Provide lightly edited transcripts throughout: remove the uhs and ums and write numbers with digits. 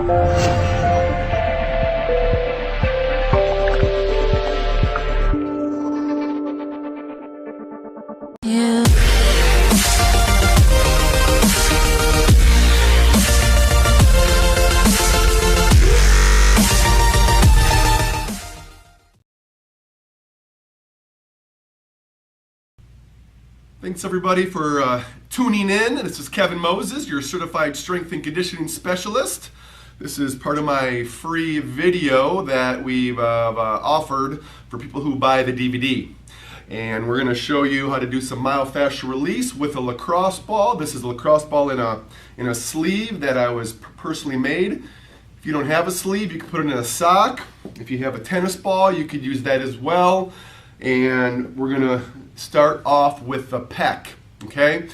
Thanks everybody for tuning in. This is Kevin Moses, your certified strength and conditioning specialist. This is part of my free video that we've offered for people who buy the DVD. And we're going to show you how to do some myofascial release with a lacrosse ball. This is a lacrosse ball in a sleeve that I was personally made. If you don't have a sleeve, you can put it in a sock. If you have a tennis ball, you could use that as well. And we're going to start off with the pec, okay?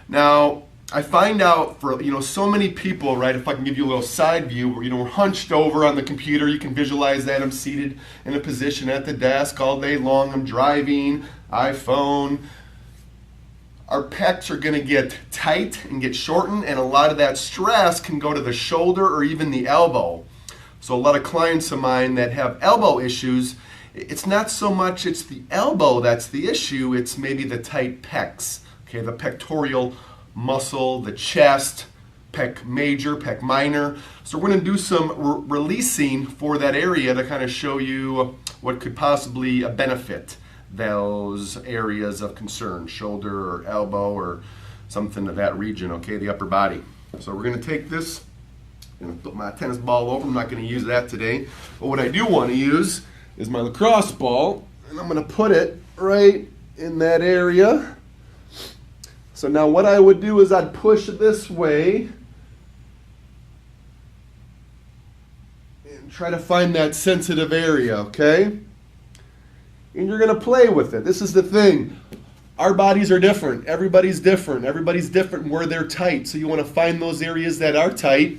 Now, I find out for, so many people, right, if I can give you a little side view where, we're hunched over on the computer, you can visualize that I'm seated in a position at the desk all day long, I'm driving, iPhone. Our pecs are gonna get tight and get shortened, and a lot of that stress can go to the shoulder or even the elbow. So a lot of clients of mine that have elbow issues, it's not so much it's the elbow that's the issue, it's maybe the tight pecs, okay, the pectoral muscle, the chest, pec major, pec minor. So we're going to do some releasing for that area to kind of show you what could possibly benefit those areas of concern, shoulder or elbow or something of that region, okay, the upper body. So we're going to take this, I'm going to put my tennis ball over, I'm not going to use that today, but what I do want to use is my lacrosse ball, and I'm going to put it right in that area. So now what I would do is I'd push it this way and try to find that sensitive area, okay? And you're going to play with it. This is the thing. Our bodies are different. Everybody's different. Everybody's different where they're tight. So you want to find those areas that are tight.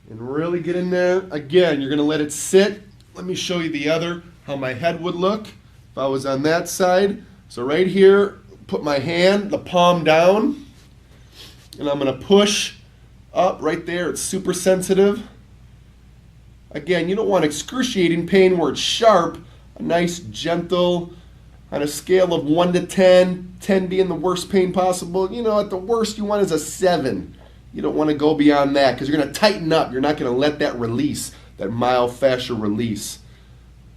And really get in there. Again, you're going to let it sit. Let me show you the other, how my head would look if I was on that side. So right here, put my hand, the palm down, and I'm going to push up right there. It's super sensitive. Again, you don't want excruciating pain where it's sharp. A nice, gentle, on a scale of 1 to 10, 10 being the worst pain possible. At the worst you want is a 7. You don't want to go beyond that because you're going to tighten up. You're not going to let that release, that myofascial release.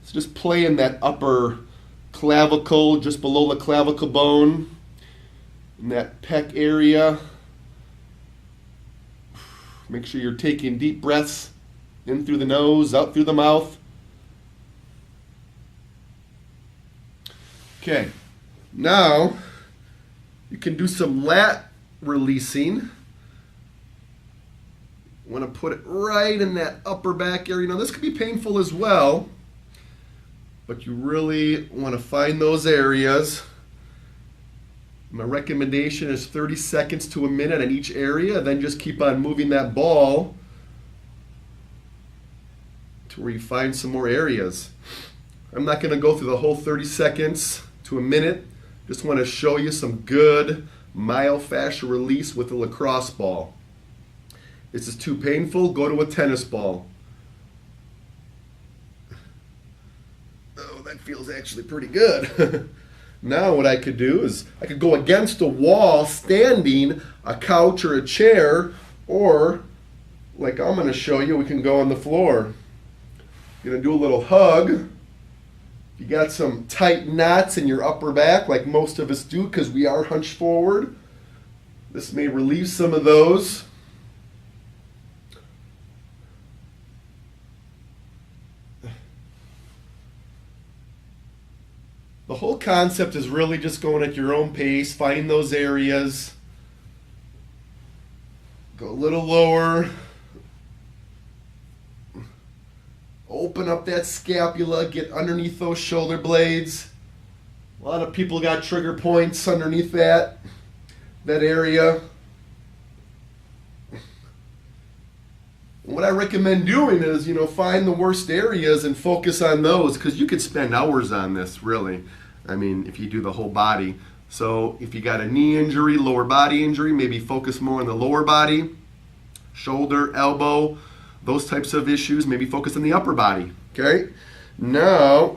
So just play in that upper clavicle, just below the clavicle bone, in that pec area. Make sure you're taking deep breaths in through the nose, out through the mouth. Okay, now you can do some lat releasing. Want to put it right in that upper back area. Now this could be painful as well, but you really want to find those areas. My recommendation is 30 seconds to a minute in each area, then just keep on moving that ball to where you find some more areas. I'm not going to go through the whole 30 seconds to a minute. Just want to show you some good myofascial release with the lacrosse ball. This is too painful, go to a tennis ball. Oh, that feels actually pretty good. Now what I could do is I could go against a wall standing, a couch or a chair, or like I'm going to show you, we can go on the floor. You're going to do a little hug. You got some tight knots in your upper back like most of us do because we are hunched forward. This may relieve some of those. The whole concept is really just going at your own pace, finding those areas. Go a little lower. Open up that scapula, get underneath those shoulder blades. A lot of people got trigger points underneath that area. What I recommend doing is, find the worst areas and focus on those because you could spend hours on this, really. I mean, if you do the whole body. So if you got a knee injury, lower body injury, maybe focus more on the lower body, shoulder, elbow, those types of issues, maybe focus on the upper body, okay? Now,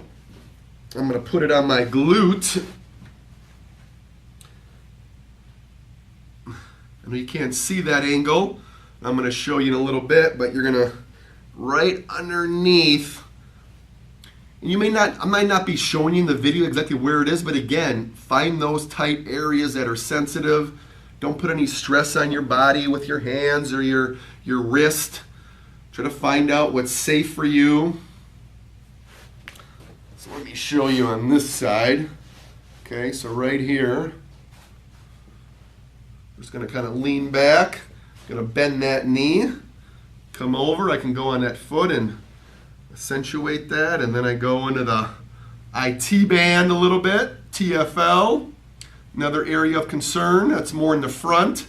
I'm gonna put it on my glute. I know you can't see that angle. I'm gonna show you in a little bit, but you're gonna, right underneath, and I might not be showing you in the video exactly where it is, but again, find those tight areas that are sensitive. Don't put any stress on your body with your hands or your wrist. Try to find out what's safe for you. So let me show you on this side. Okay, so right here, I'm just gonna kind of lean back, gonna bend that knee, come over, I can go on that foot and accentuate that, and then I go into the IT band a little bit, TFL, another area of concern, that's more in the front.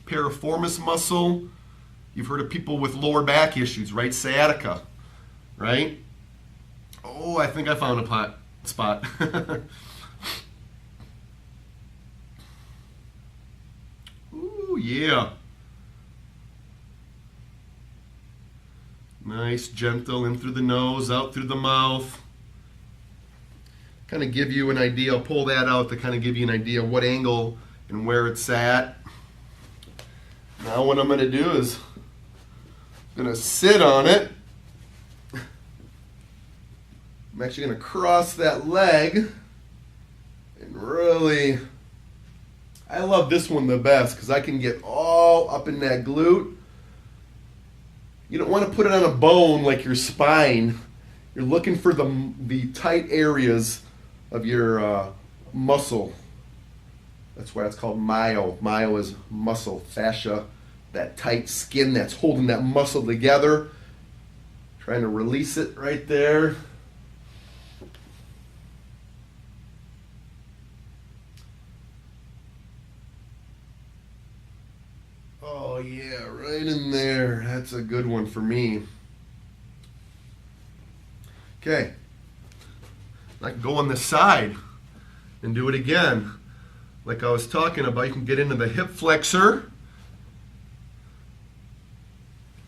Piriformis muscle. You've heard of people with lower back issues, right? Sciatica, right? Oh, I think I found a spot. Ooh, yeah. Nice, gentle, in through the nose, out through the mouth. Kind of give you an idea. I'll pull that out to kind of give you an idea of what angle and where it's at. Now what I'm going to do is I'm going to sit on it. I'm actually going to cross that leg and really, I love this one the best because I can get all up in that glute. You don't want to put it on a bone like your spine. You're looking for the tight areas of your muscle. That's why it's called myo. Myo is muscle, fascia, that tight skin that's holding that muscle together. Trying to release it right there. Oh yeah, right in there. That's a good one for me. Okay. I can go on the side and do it again. Like I was talking about, you can get into the hip flexor,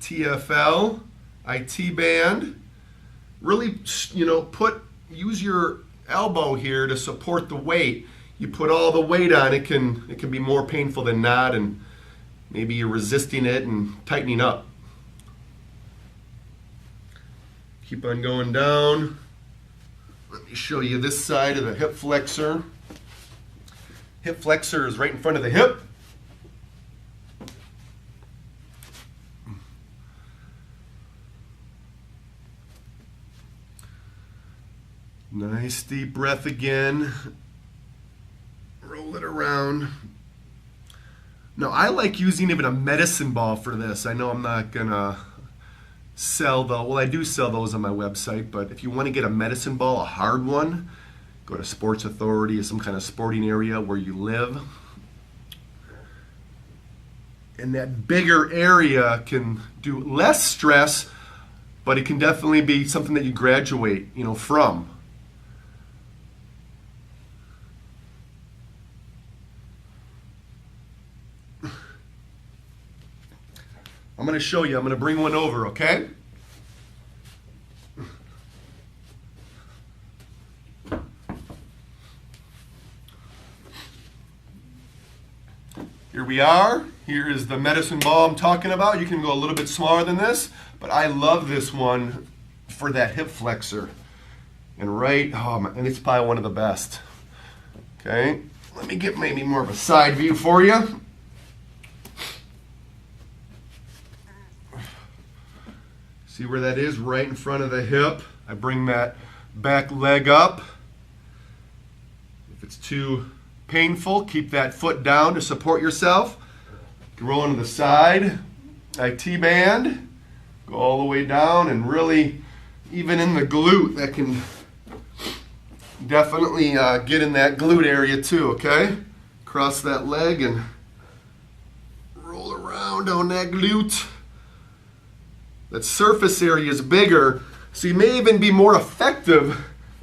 TFL, IT band. Really, use your elbow here to support the weight. You put all the weight on, it can be more painful than not, and maybe you're resisting it and tightening up. Keep on going down. Let me show you this side of the hip flexor. Hip flexor is right in front of the hip. Nice deep breath again. Roll it around. Now I like using even a medicine ball for this. I know I'm not gonna sell well, I do sell those on my website, but if you want to get a medicine ball, a hard one, go to Sports Authority or some kind of sporting area where you live. And that bigger area can do less stress, but it can definitely be something that you graduate, from. I'm going to show you. I'm going to bring one over, okay? Here we are. Here is the medicine ball I'm talking about. You can go a little bit smaller than this, but I love this one for that hip flexor. And and it's probably one of the best. Okay, let me get maybe more of a side view for you. See where that is? Right in front of the hip. I bring that back leg up. If it's too painful, keep that foot down to support yourself. You can roll into the side, IT band, go all the way down, and really, even in the glute, that can definitely get in that glute area too, okay? Cross that leg and roll around on that glute. That surface area is bigger, so you may even be more effective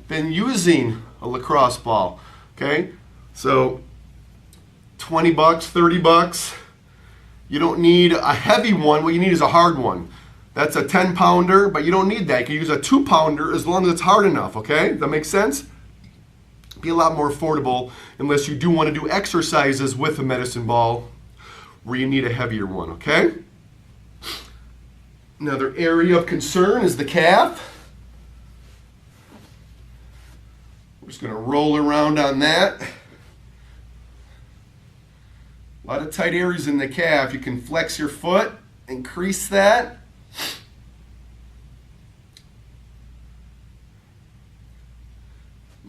been using a lacrosse ball. Okay, so 20 bucks, 30 bucks. You don't need a heavy one. What you need is a hard one. That's a 10-pounder, but you don't need that. You can use a 2-pounder as long as it's hard enough, okay? That makes sense? Be a lot more affordable unless you do want to do exercises with a medicine ball where you need a heavier one, okay? Another area of concern is the calf. We're just going to roll around on that. A lot of tight areas in the calf. You can flex your foot, increase that.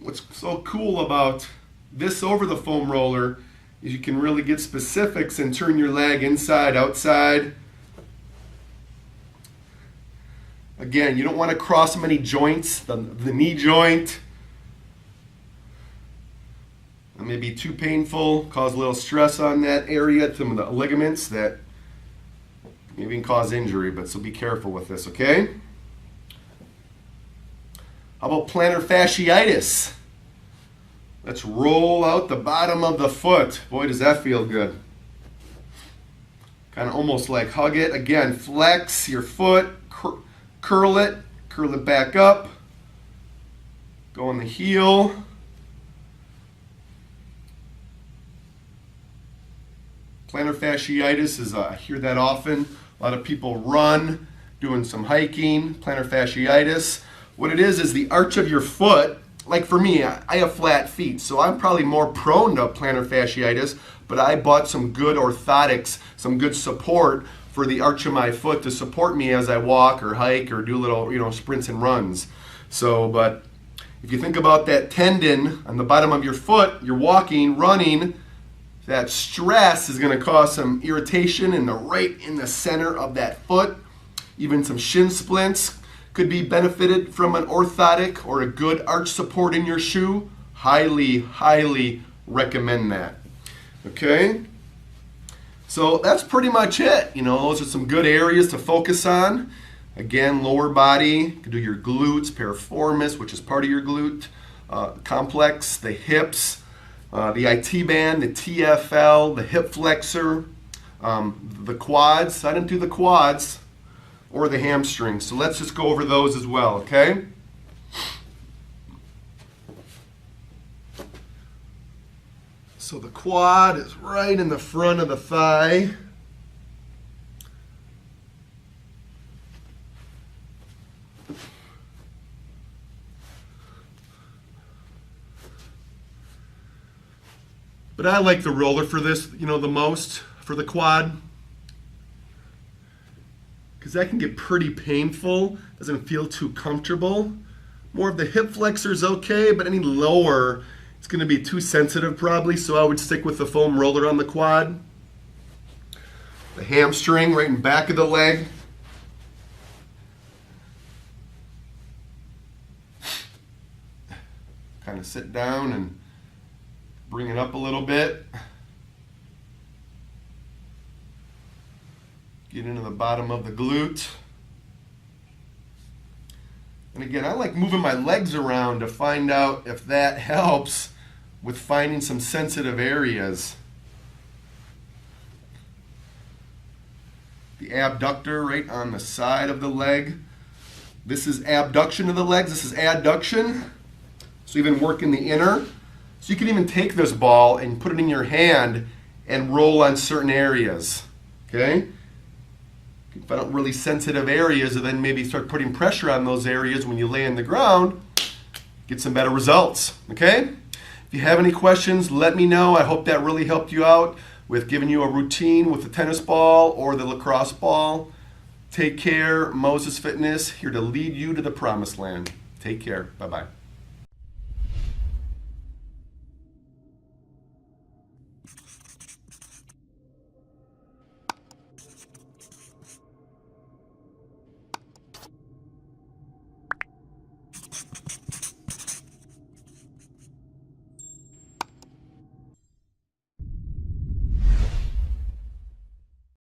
What's so cool about this over the foam roller is you can really get specifics and turn your leg inside, outside. Again, you don't want to cross many joints, the knee joint. It may be too painful, cause a little stress on that area, some of the ligaments that maybe can cause injury, but so be careful with this, okay? How about plantar fasciitis? Let's roll out the bottom of the foot. Boy, does that feel good. Kind of almost like hug it. Again, flex your foot, curl it back up, go on the heel. Plantar fasciitis is, I hear that often. A lot of people run, doing some hiking, plantar fasciitis. What it is the arch of your foot. Like for me, I have flat feet, so I'm probably more prone to plantar fasciitis, but I bought some good orthotics, some good support for the arch of my foot to support me as I walk or hike or do little, sprints and runs. So, but if you think about that tendon on the bottom of your foot, you're walking, running, that stress is going to cause some irritation right in the center of that foot. Even some shin splints could be benefited from an orthotic or a good arch support in your shoe. Highly, highly recommend that. Okay? So that's pretty much it. Those are some good areas to focus on. Again, lower body, you can do your glutes, piriformis, which is part of your glute complex, the hips, the IT band, the TFL, the hip flexor, the quads. I didn't do the quads or the hamstrings. So let's just go over those as well, okay? So the quad is right in the front of the thigh. But I like the roller for this, the most, for the quad. Because that can get pretty painful, doesn't feel too comfortable. More of the hip flexor is okay, but any lower, it's going to be too sensitive probably, so I would stick with the foam roller on the quad. The hamstring right in back of the leg. Kind of sit down and bring it up a little bit. Get into the bottom of the glute. And again, I like moving my legs around to find out if that helps with finding some sensitive areas. The abductor right on the side of the leg. This is abduction of the legs. This is adduction. So even working the inner. So you can even take this ball and put it in your hand and roll on certain areas. Okay? If you find out really sensitive areas and then maybe start putting pressure on those areas when you lay on the ground, get some better results. Okay? If you have any questions, let me know. I hope that really helped you out with giving you a routine with the tennis ball or the lacrosse ball. Take care. Moses Fitness, here to lead you to the promised land. Take care. Bye-bye.